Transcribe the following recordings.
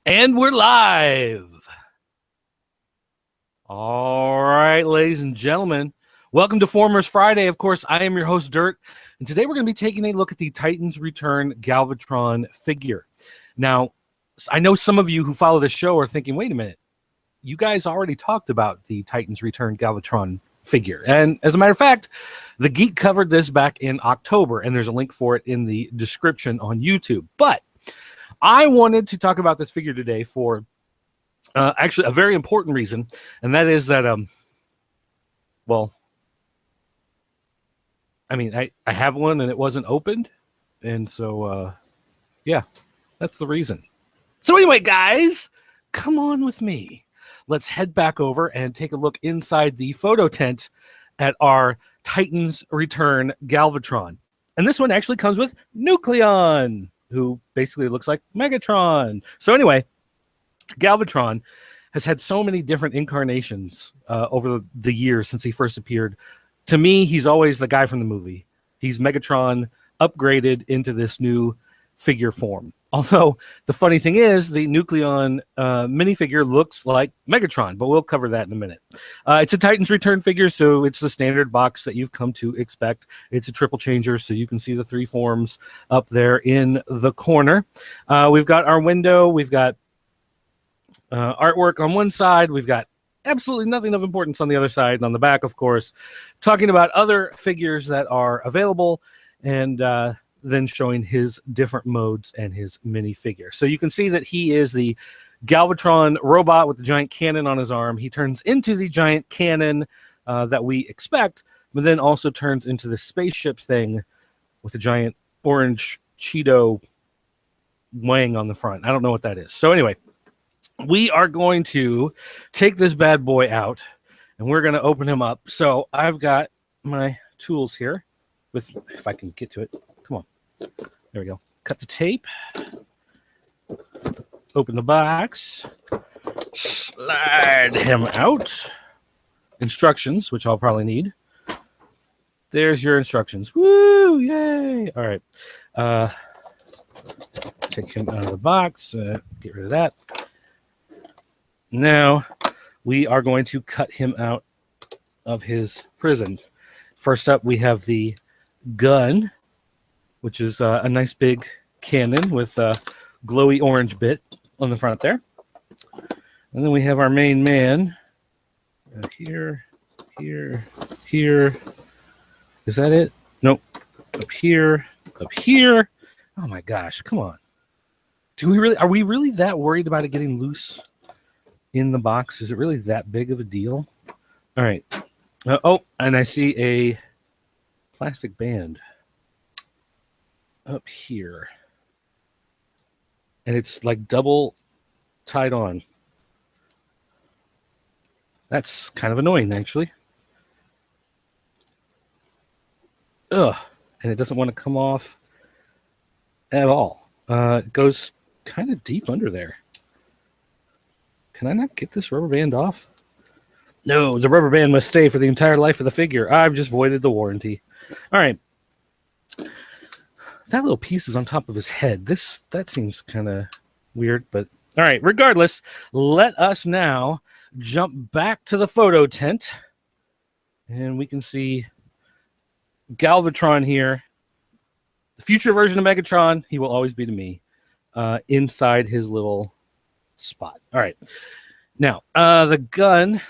And we're live. All right, ladies and gentlemen. Welcome to Formers Friday. Of course, I am your host, Dirt. And today we're going to be taking a look at the Titans Return Galvatron figure. Now, I know some of you who follow this show are thinking, wait a minute. You guys already talked about the Titans Return Galvatron figure. And as a matter of fact, The Geek covered this back in October, and there's a link for it in the description on YouTube. But I wanted to talk about this figure today for actually a very important reason, and that is that, I have one and it wasn't opened, and so, yeah, that's the reason. So anyway, guys, come on with me. Let's head back over and take a look inside the photo tent at our Titans Return Galvatron. And this one actually comes with Nucleon, who basically looks like Megatron. So anyway, Galvatron has had so many different incarnations over the years since he first appeared. To me, he's always the guy from the movie. He's Megatron upgraded into this new figure form. Although the funny thing is, the Nucleon minifigure looks like Megatron, but we'll cover that in a minute. It's a Titans Return figure, so it's the standard box that you've come to expect. It's a triple changer, so you can see the three forms up there in the corner. We've got our window. We've got artwork on one side. We've got absolutely nothing of importance on the other side, and on the back, of course, talking about other figures that are available, and then showing his different modes and his minifigure. So you can see that he is the Galvatron robot with the giant cannon on his arm. He turns into the giant cannon that we expect, but then also turns into the spaceship thing with a giant orange Cheeto wang on the front. I don't know what that is. So anyway, we are going to take this bad boy out, and we're going to open him up. So I've got my tools here, with, if I can get to it. Come on. There we go. Cut the tape. Open the box. Slide him out. Instructions, which I'll probably need. There's your instructions. Woo! Yay! All right. Take him out of the box. Get rid of that. Now, we are going to cut him out of his prison. First up, we have the gun, which is a nice big cannon with a glowy orange bit on the front there. And then we have our main man. Here. Is that it? Nope. Up here. Oh my gosh, come on. Are we really that worried about it getting loose in the box? Is it really that big of a deal? All right. And I see a plastic band up here, and it's like double tied on. That's kind of annoying, actually. Ugh, and it doesn't want to come off at all. It goes kind of deep under there. Can I not get this rubber band off? No, the rubber band must stay for the entire life of the figure. I've just voided the warranty. All right. That little piece is on top of his head. That seems kind of weird, but all right. Regardless, let us now jump back to the photo tent, and we can see Galvatron here. The future version of Megatron, he will always be to me, inside his little spot. All right. Now, the gun,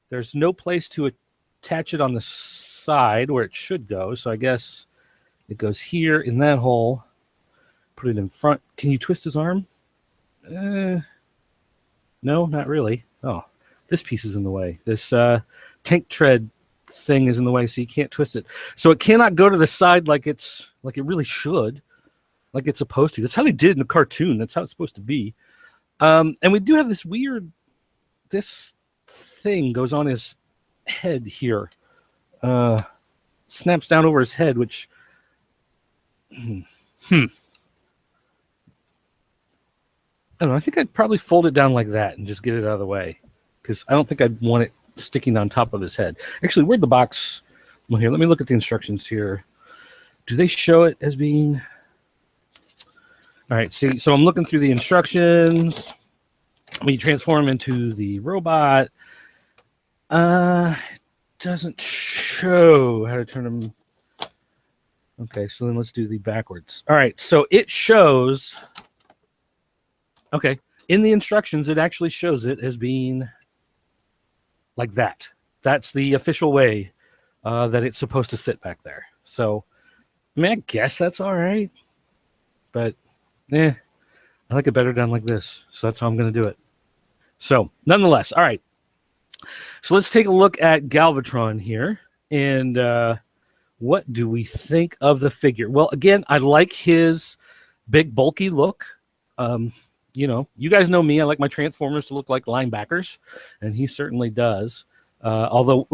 there's no place to attach it on the side where it should go, so I guess it goes here in that hole. Put it in front. Can you twist his arm? No, not really. Oh, this piece is in the way. This tank tread thing is in the way, so you can't twist it. So it cannot go to the side like it really should, like it's supposed to. That's how they did it in the cartoon. That's how it's supposed to be. And we do have this thing goes on his head here. Snaps down over his head, which I don't know. I think I'd probably fold it down like that and just get it out of the way, because I don't think I'd want it sticking on top of his head. Actually, where'd the box? Well, here, let me look at the instructions here. Do they show it as being... All right, see, so I'm looking through the instructions. When you transform into the robot, doesn't show how to turn them. Okay, so then let's do the backwards. All right, so it shows. Okay, in the instructions, it actually shows it as being like that. That's the official way that it's supposed to sit back there. So, I mean, I guess that's all right, but I like it better done like this. So that's how I'm going to do it. So, nonetheless, all right. So let's take a look at Galvatron here, and what do we think of the figure? Well, again, I like his big, bulky look. You know, you guys know me. I like my Transformers to look like linebackers, and he certainly does. Although,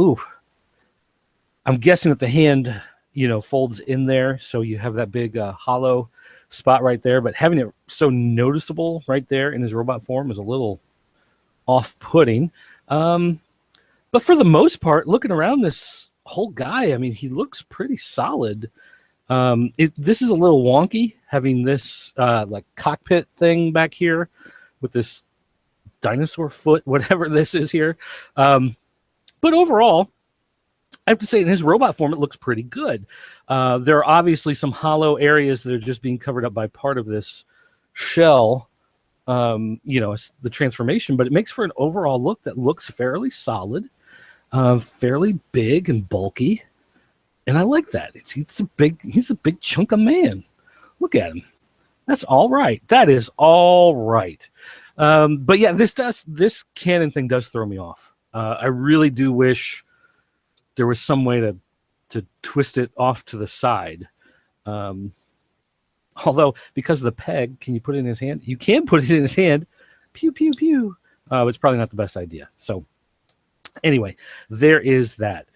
I'm guessing that the hand, you know, folds in there, so you have that big hollow spot right there. But having it so noticeable right there in his robot form is a little off-putting. But for the most part, looking around this whole guy, I mean, he looks pretty solid. This is a little wonky, having this like cockpit thing back here with this dinosaur foot, whatever this is here. But overall, I have to say, in his robot form, it looks pretty good. There are obviously some hollow areas that are just being covered up by part of this shell, you know, the transformation, but it makes for an overall look that looks fairly solid, fairly big and bulky. And I like that. He's a big chunk of man. Look at him. That's all right. That is all right. But yeah, this cannon thing does throw me off. I really do wish there was some way to twist it off to the side. Although, because of the peg, can you put it in his hand? You can put it in his hand. Pew, pew, pew. It's probably not the best idea. So anyway, there is that.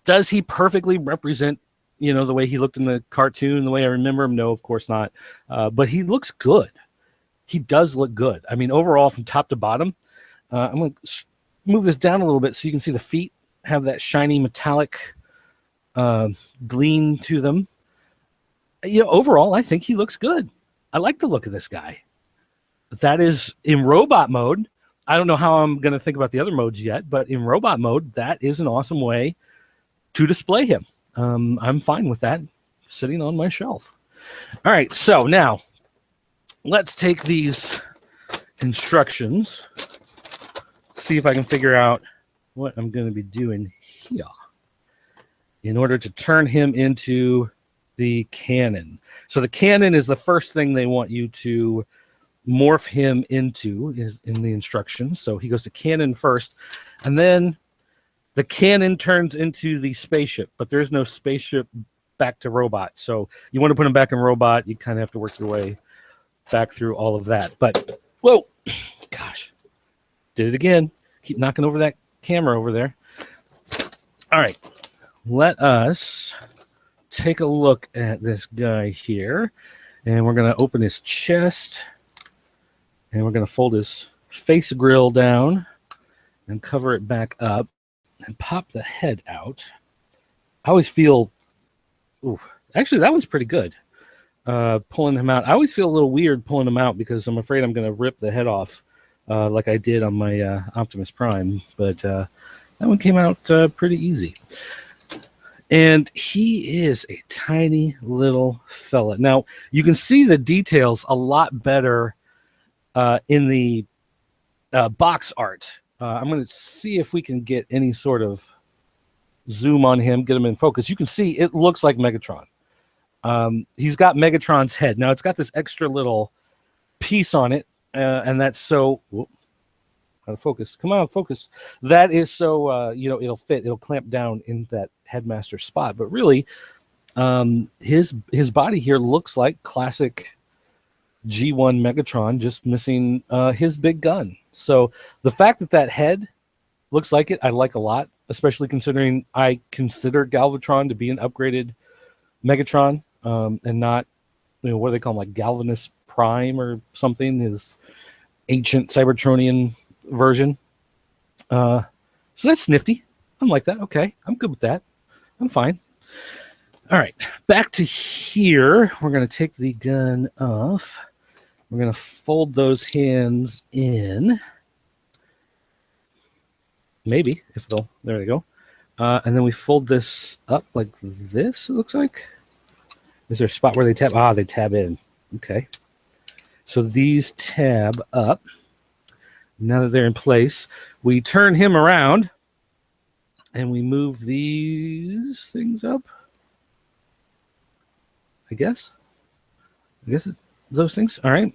Does he perfectly represent, you know, the way he looked in the cartoon, the way I remember him? No, of course not. But he looks good. He does look good. I mean, overall, from top to bottom, I'm going to move this down a little bit so you can see the feet have that shiny metallic gleam to them. You know, overall, I think he looks good. I like the look of this guy. That is in robot mode. I don't know how I'm going to think about the other modes yet, but in robot mode, that is an awesome way to display him. I'm fine with that sitting on my shelf. All right, so now let's take these instructions, see if I can figure out what I'm going to be doing here in order to turn him into the cannon. So the cannon is the first thing they want you to morph him into, is in the instructions. So he goes to cannon first, and then the cannon turns into the spaceship, but there's no spaceship back to robot. So you want to put him back in robot, you kind of have to work your way back through all of that. But, whoa, gosh, did it again. Keep knocking over that camera over there. All right, let us take a look at this guy here, and we're going to open his chest, and we're going to fold his face grill down and cover it back up and pop the head out. I always feel, actually that one's pretty good, pulling him out. I always feel a little weird pulling him out because I'm afraid I'm going to rip the head off like I did on my Optimus Prime, but that one came out pretty easy. And he is a tiny little fella. Now, you can see the details a lot better in the box art. I'm going to see if we can get any sort of zoom on him, get him in focus. You can see it looks like Megatron. He's got Megatron's head. Now, it's got this extra little piece on it, and that's so... Whoop, out of focus. Come on, focus. That is so, you know, it'll fit. It'll clamp down in that headmaster spot. But really, his body here looks like classic G1 Megatron, just missing his big gun. So the fact that that head looks like it, I like a lot, especially considering I consider Galvatron to be an upgraded Megatron, and not, you know, what do they call him, like Galvanus Prime or something, his ancient Cybertronian version. So that's nifty. I'm like that. Okay, I'm good with that. I'm fine. All right, back to here. We're going to take the gun off. We're going to fold those hands in. Maybe, if they'll, there they go. And then we fold this up like this, it looks like. Is there a spot where they tab? Ah, they tab in. Okay. So these tab up. Now that they're in place, we turn him around and we move these things up. I guess it's those things. All right.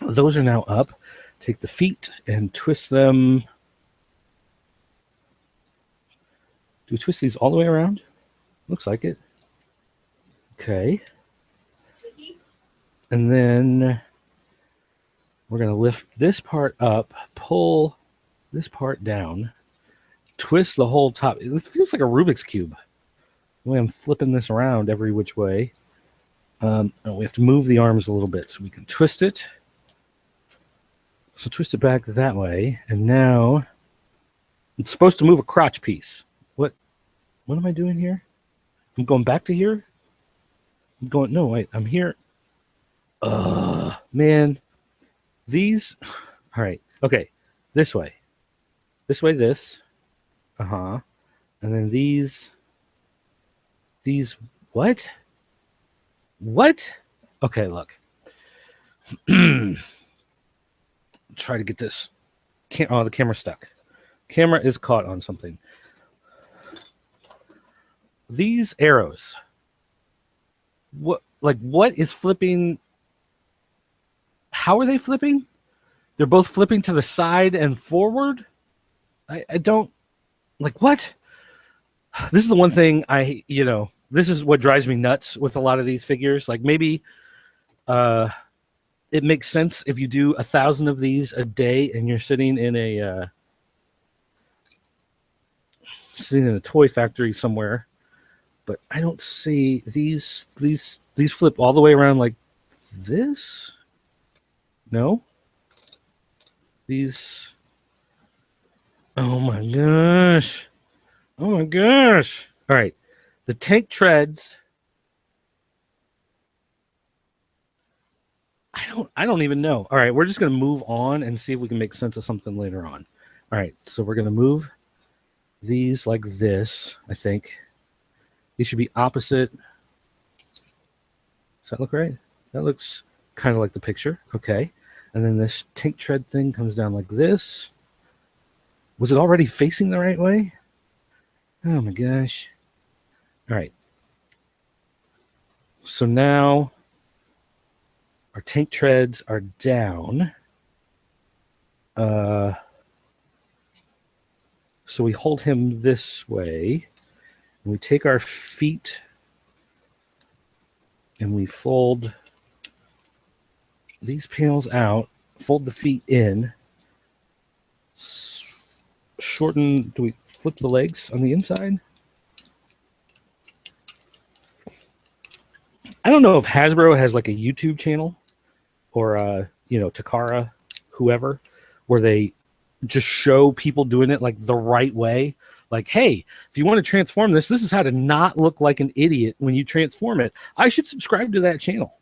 Those are now up. Take the feet and twist them. Do we twist these all the way around? Looks like it. Okay. And then we're going to lift this part up, pull this part down, twist the whole top. This feels like a Rubik's Cube. The way I'm flipping this around every which way. And we have to move the arms a little bit so we can twist it. So twist it back that way. And now it's supposed to move a crotch piece. What am I doing here? I'm going back to here? I'm going, no, wait, I'm here. Man. These, all right, okay, this way. This. And then these, what? What? Okay, look. Try to get this. Oh, the camera's stuck. Camera is caught on something. These arrows. What is flipping? How are they flipping? They're both flipping to the side and forward? I don't, like, what? This is the one thing this is what drives me nuts with a lot of these figures. Like, maybe it makes sense if you do 1,000 of these a day and you're sitting in a toy factory somewhere. But I don't see these flip all the way around like this. No? These. Oh my gosh. Oh my gosh. All right. The tank treads. I don't even know. All right. We're just going to move on and see if we can make sense of something later on. All right. So we're going to move these like this, I think. These should be opposite. Does that look right? That looks kind of like the picture. Okay. And then this tank tread thing comes down like this. Was it already facing the right way? Oh my gosh. All right. So now our tank treads are down. So we hold him this way. And we take our feet and we fold these panels out, fold the feet in, shorten. Do we flip the legs on the inside? I don't know if Hasbro has like a YouTube channel or, Takara, whoever, where they just show people doing it like the right way. Like, hey, if you want to transform this is how to not look like an idiot when you transform it. I should subscribe to that channel.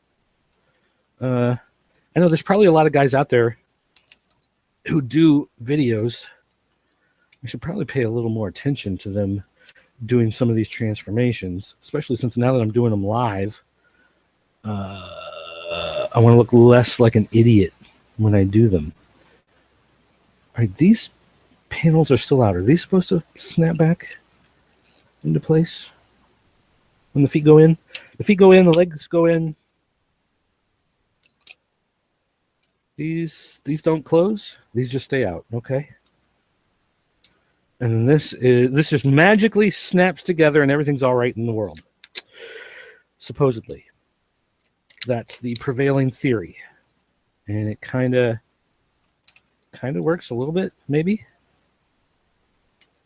I know there's probably a lot of guys out there who do videos. I should probably pay a little more attention to them doing some of these transformations, especially since now that I'm doing them live, I want to look less like an idiot when I do them. All right, these panels are still out. Are these supposed to snap back into place when the feet go in? The feet go in, the legs go in. These don't close. These just stay out. Okay. And this just magically snaps together and everything's all right in the world. Supposedly. That's the prevailing theory. And it kind of works a little bit, maybe.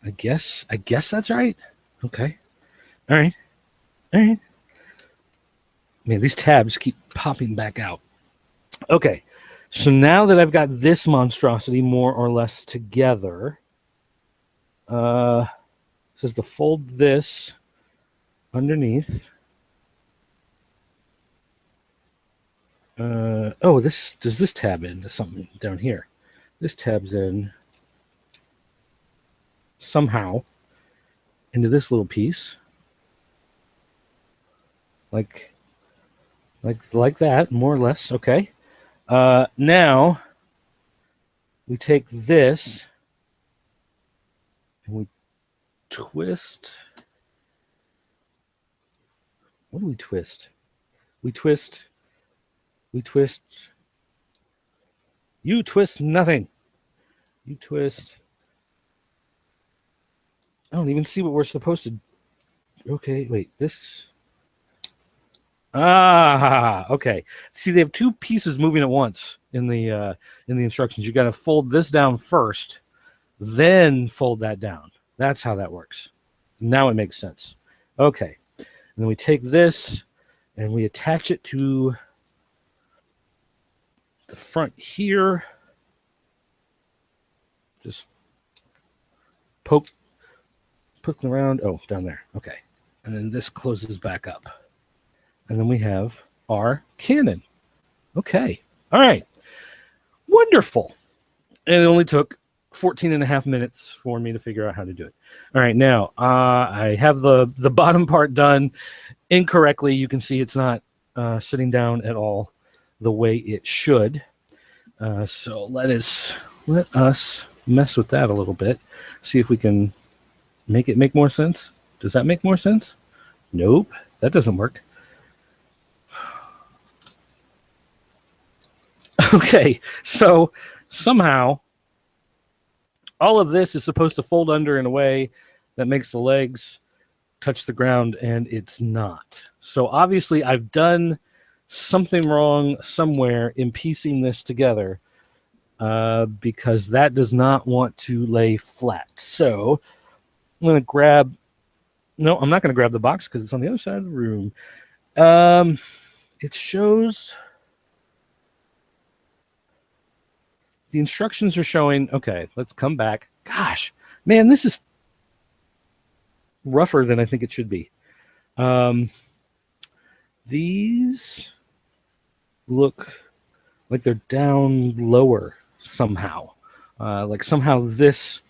I guess that's right. Okay. All right. Man, these tabs keep popping back out. Okay. So now that I've got this monstrosity more or less together, it says to fold this underneath. Oh, does this tab into something down here? This tabs in somehow into this little piece, like that, more or less. Okay. Now we take this and we twist. What do we twist? We twist. You twist nothing. You twist. I don't even see what we're supposed to. Okay, wait. This. Ah, okay. See, they have two pieces moving at once in the instructions. You got to fold this down first, then fold that down. That's how that works. Now it makes sense. Okay. And then we take this and we attach it to the front here. Just poking around. Oh, down there. Okay. And then this closes back up. And then we have our cannon. Okay. All right. Wonderful. And it only took 14 and a half minutes for me to figure out how to do it. All right. Now, I have the bottom part done incorrectly. You can see it's not sitting down at all the way it should. So let us mess with that a little bit. See if we can make it make more sense. Does that make more sense? Nope. That doesn't work. Okay, so somehow all of this is supposed to fold under in a way that makes the legs touch the ground, and it's not. So obviously I've done something wrong somewhere in piecing this together because that does not want to lay flat. So I'm going to grab... No, I'm not going to grab the box because it's on the other side of the room. It shows... The instructions are showing, okay, let's come back. Gosh, man, this is rougher than I think it should be. These look like they're down lower somehow. Like somehow this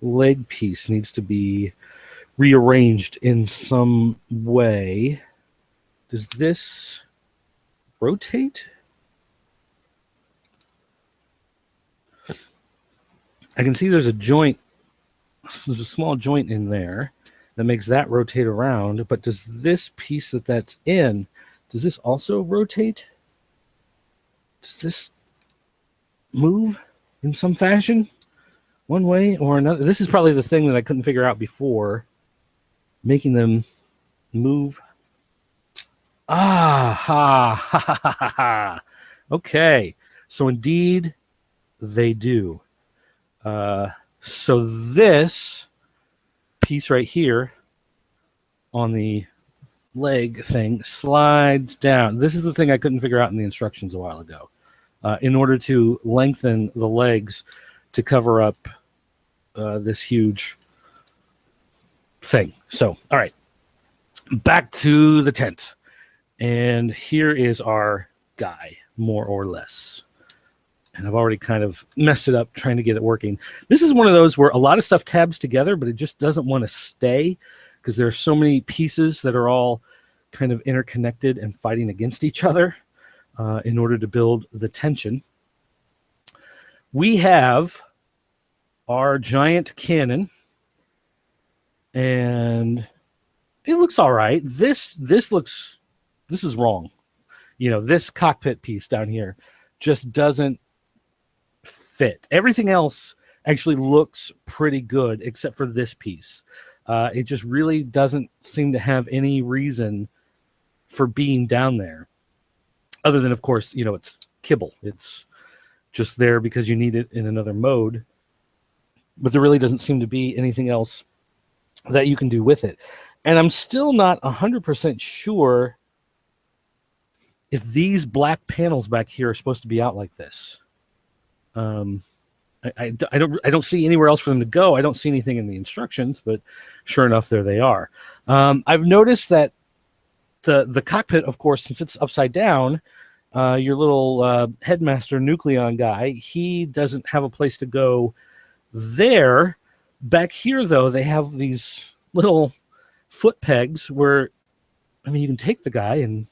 leg piece needs to be rearranged in some way. Does this rotate? I can see there's a joint. There's a small joint in there that makes that rotate around. But does this piece that's in, does this also rotate? Does this move in some fashion? One way or another? This is probably the thing that I couldn't figure out before. Making them move. Ah, ha, ha, ha, ha, ha. Okay. So indeed, they do. So this piece right here on the leg thing slides down. This is the thing I couldn't figure out in the instructions a while ago. In order to lengthen the legs to cover up this huge thing. So, all right, back to the tent. And here is our guy, more or less. And I've already kind of messed it up trying to get it working. This is one of those where a lot of stuff tabs together, but it just doesn't want to stay because there are so many pieces that are all kind of interconnected and fighting against each other in order to build the tension. We have our giant cannon, and it looks all right. This is wrong. You know, this cockpit piece down here just doesn't fit. Everything else actually looks pretty good except for this piece. It just really doesn't seem to have any reason for being down there other than, of course, you know, it's kibble. It's just there because you need it in another mode, but there really doesn't seem to be anything else that you can do with it. And I'm still not 100% sure if these black panels back here are supposed to be out like this. I don't see anywhere else for them to go. I don't see anything in the instructions, but sure enough, there they are. I've noticed that the cockpit, of course, since it's upside down, your little headmaster Nucleon guy, he doesn't have a place to go there. Back here, though, they have these little foot pegs where, I mean, you can take the guy and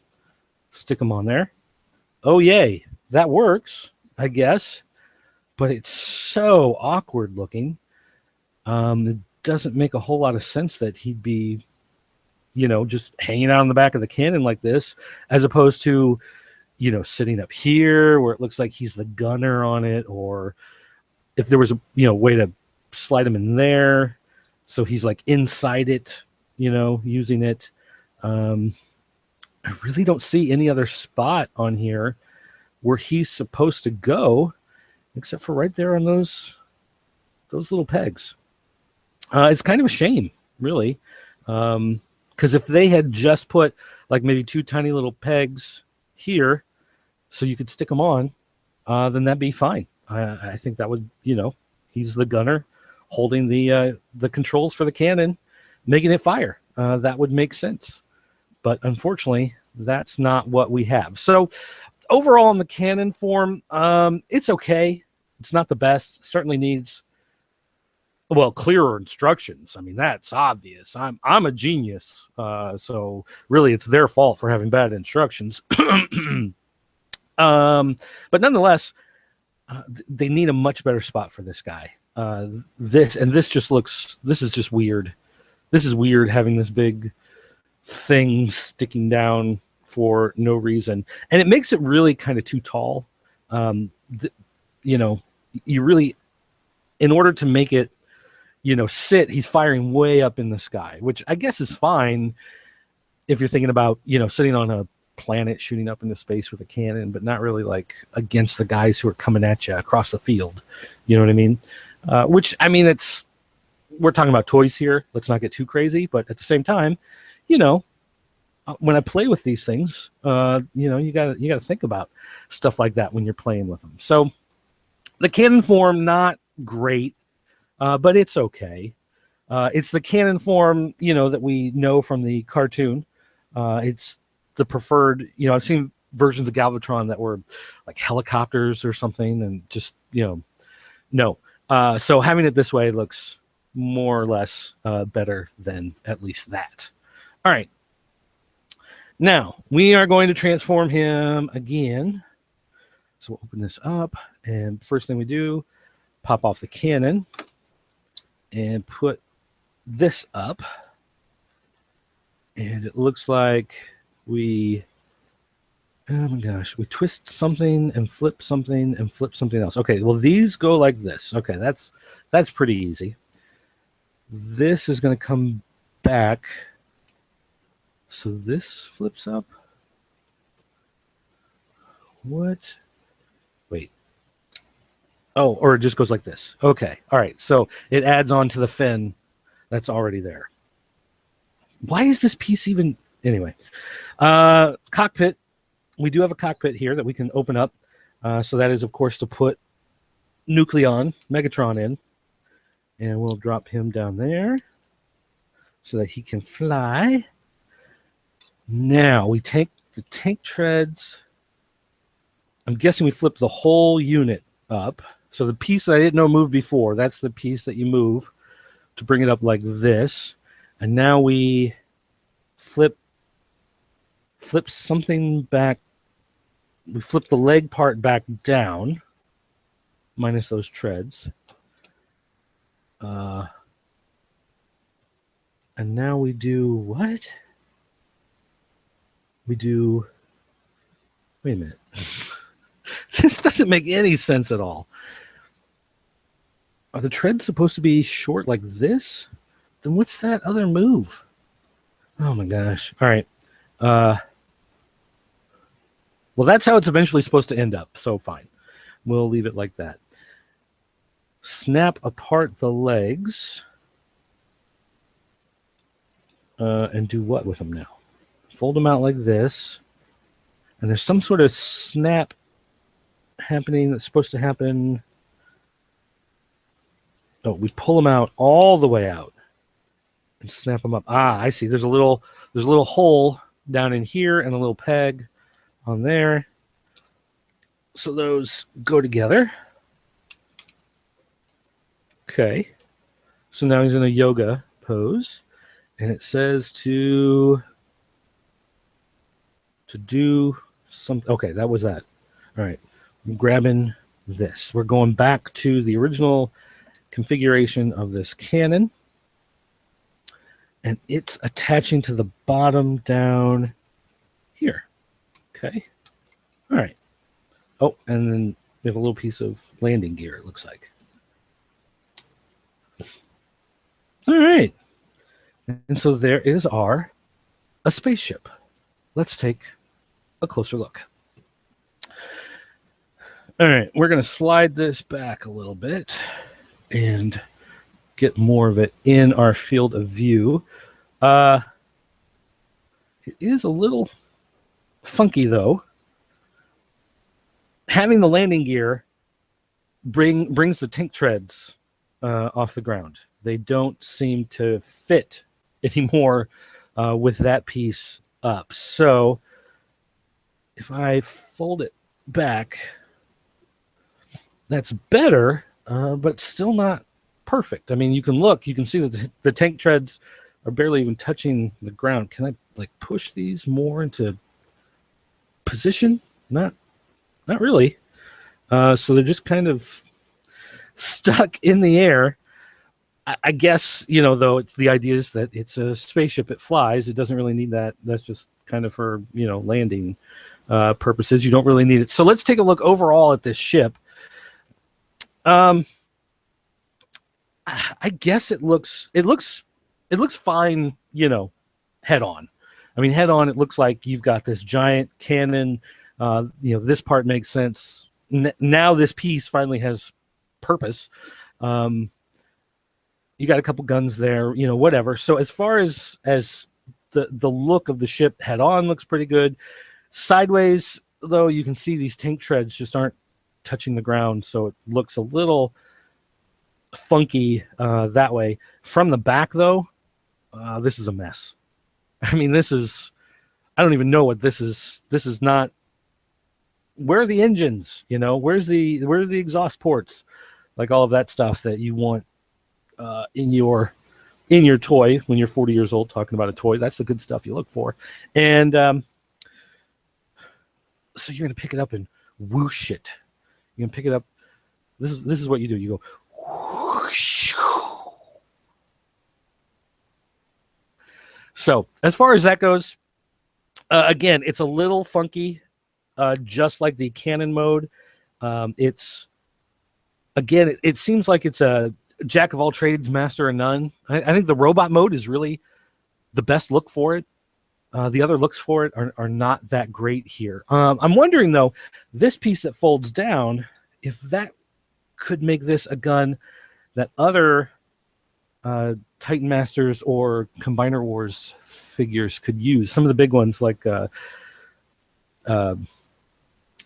stick him on there. Oh, yay. That works, I guess. But it's so awkward looking. It doesn't make a whole lot of sense that he'd be, just hanging out on the back of the cannon like this, as opposed to, sitting up here where it looks like he's the gunner on it, or if there was a, way to slide him in there so he's like inside it, using it. I really don't see any other spot on here where he's supposed to go, except for right there on those little pegs. It's kind of a shame, really, because if they had just put like maybe two tiny little pegs here so you could stick them on, then that'd be fine. I think that would, he's the gunner holding the controls for the cannon, making it fire. That would make sense. But unfortunately, that's not what we have. So overall, in the cannon form, it's okay. It's not the best. It certainly needs, clearer instructions. I mean, that's obvious. I'm a genius. So really, it's their fault for having bad instructions. But nonetheless, they need a much better spot for this guy. This is just weird. This is weird having this big thing sticking down for no reason. And it makes it really kind of too tall. You really, in order to make it, sit, he's firing way up in the sky, which I guess is fine if you're thinking about, sitting on a planet shooting up into space with a cannon, but not really like against the guys who are coming at you across the field. You know what I mean? Which, I mean, we're talking about toys here. Let's not get too crazy, but at the same time, when I play with these things, you gotta think about stuff like that when you're playing with them. So the cannon form, not great, but it's okay. It's the cannon form, that we know from the cartoon. It's the preferred, I've seen versions of Galvatron that were like helicopters or something, and just, no. So having it this way looks more or less better than at least that. All right. Now, we are going to transform him again. So we'll open this up, and first thing we do, pop off the cannon and put this up. And it looks like we twist something and flip something and flip something else. Okay, well, these go like this. Okay, that's pretty easy. This is going to come back. So this flips up. What? Wait. Oh, or it just goes like this. Okay, all right. So it adds on to the fin that's already there. Why is this piece even... Anyway, cockpit. We do have a cockpit here that we can open up. So that is, of course, to put Megatron in. And we'll drop him down there so that he can fly. Now we take the tank treads. I'm guessing we flip the whole unit up. So the piece that I didn't know moved before, that's the piece that you move to bring it up like this. And now we flip something back. We flip the leg part back down, minus those treads. And now we do what? Wait a minute. This doesn't make any sense at all. Are the treads supposed to be short like this? Then what's that other move? Oh my gosh. All right. Well, that's how it's eventually supposed to end up. So fine. We'll leave it like that. Snap apart the legs. And do what with them now? Fold them out like this. And there's some sort of snap happening that's supposed to happen Oh, we pull them out all the way out and snap them up. Ah, I see. There's a little hole down in here and a little peg on there. So those go together. Okay. So now he's in a yoga pose, and it says to do some. Okay, that was that. All right. I'm grabbing this. We're going back to the original configuration of this cannon, and it's attaching to the bottom down here. Okay. All right. Oh, and then we have a little piece of landing gear, it looks like. All right. And so there is a spaceship. Let's take a closer look. All right, we're going to slide this back a little bit and get more of it in our field of view. It is a little funky, though. Having the landing gear brings the tank treads off the ground. They don't seem to fit anymore with that piece up. So if I fold it back, that's better, but still not perfect. I mean, you can see that the tank treads are barely even touching the ground. Can I like push these more into position? Not really. So they're just kind of stuck in the air. I guess, though the idea is that it's a spaceship, it flies. It doesn't really need that. That's just kind of for, landing purposes. You don't really need it. So let's take a look overall at this ship. I guess it looks fine, head on. I mean, head on, it looks like you've got this giant cannon. This part makes sense. Now this piece finally has purpose. You got a couple guns there, whatever. So as far as the look of the ship head on looks pretty good. Sideways, though, you can see these tank treads just aren't touching the ground, so it looks a little funky that way. From the back, though, this is a mess. I mean, I don't even know what this is. This is not. Where are the engines? Where are the exhaust ports? Like all of that stuff that you want in your toy when you're 40 years old talking about a toy. That's the good stuff you look for. And so you're going to pick it up and whoosh it. You can pick it up. This is what you do. You go whoosh. So as far as that goes, again, it's a little funky, just like the cannon mode. It seems like it's a jack of all trades, master of none. I think the robot mode is really the best look for it. The other looks for it are not that great here. I'm wondering, though, this piece that folds down, if that could make this a gun that other Titan Masters or Combiner Wars figures could use. Some of the big ones like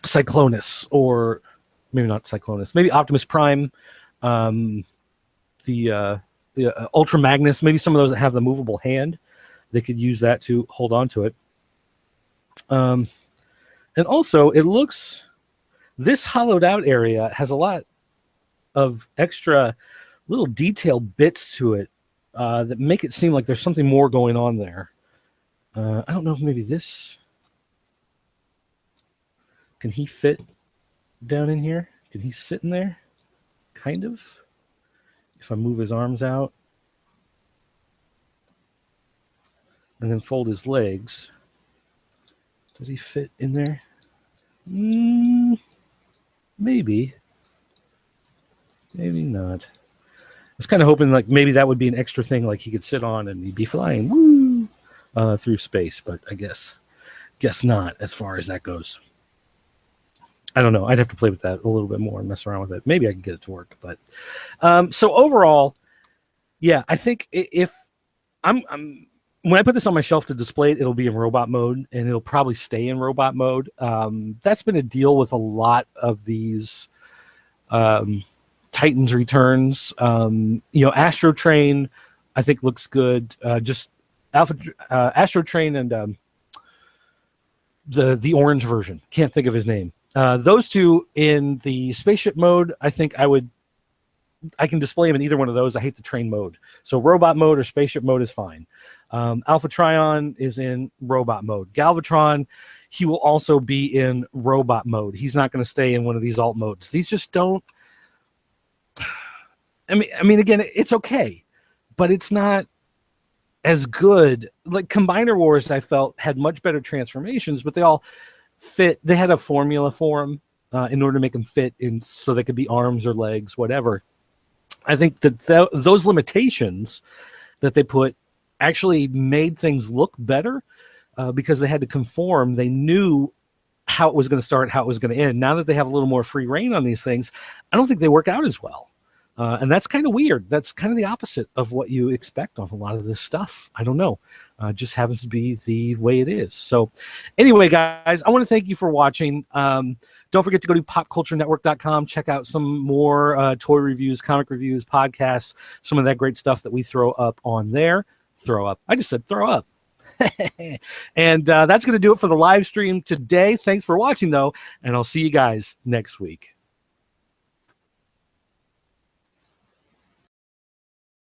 Cyclonus, or maybe not Cyclonus, maybe Optimus Prime, the Ultra Magnus, maybe some of those that have the movable hand. They could use that to hold on to it. And also, it looks, this hollowed out area has a lot of extra little detail bits to it that make it seem like there's something more going on there. I don't know if maybe this, can he fit down in here? Can he sit in there? Kind of. If I move his arms out and then fold his legs, does he fit in there? Maybe. Maybe not. I was kind of hoping like maybe that would be an extra thing, like he could sit on and he'd be flying through space, but I guess not as far as that goes. I don't know. I'd have to play with that a little bit more and mess around with it. Maybe I can get it to work. But so overall, yeah, I think if I'm when I put this on my shelf to display it, it'll be in robot mode, and it'll probably stay in robot mode. That's been a deal with a lot of these Titans Returns. Astro Train, I think looks good. Just Astro Train and the orange version. Can't think of his name. Those two in the spaceship mode, I think I can display them in either one of those. I hate the train mode. So robot mode or spaceship mode is fine. Alpha Trion is in robot mode. Galvatron, he will also be in robot mode. He's not going to stay in one of these alt modes. These just don't. I mean, again, it's okay, but it's not as good. Like Combiner Wars, I felt had much better transformations, but they all fit. They had a formula for them in order to make them fit in, so they could be arms or legs, whatever. I think that those limitations that they put actually made things look better because they had to conform. They knew how it was going to start, how it was going to end. Now that they have a little more free reign on these things, I don't think they work out as well. And that's kind of weird. That's kind of the opposite of what you expect on a lot of this stuff. I don't know. Just happens to be the way it is. So anyway, guys, I want to thank you for watching. Don't forget to go to popculturenetwork.com. Check out some more toy reviews, comic reviews, podcasts, some of that great stuff that we throw up on there. Throw up. I just said throw up. And that's going to do it for the live stream today. Thanks for watching, though, and I'll see you guys next week.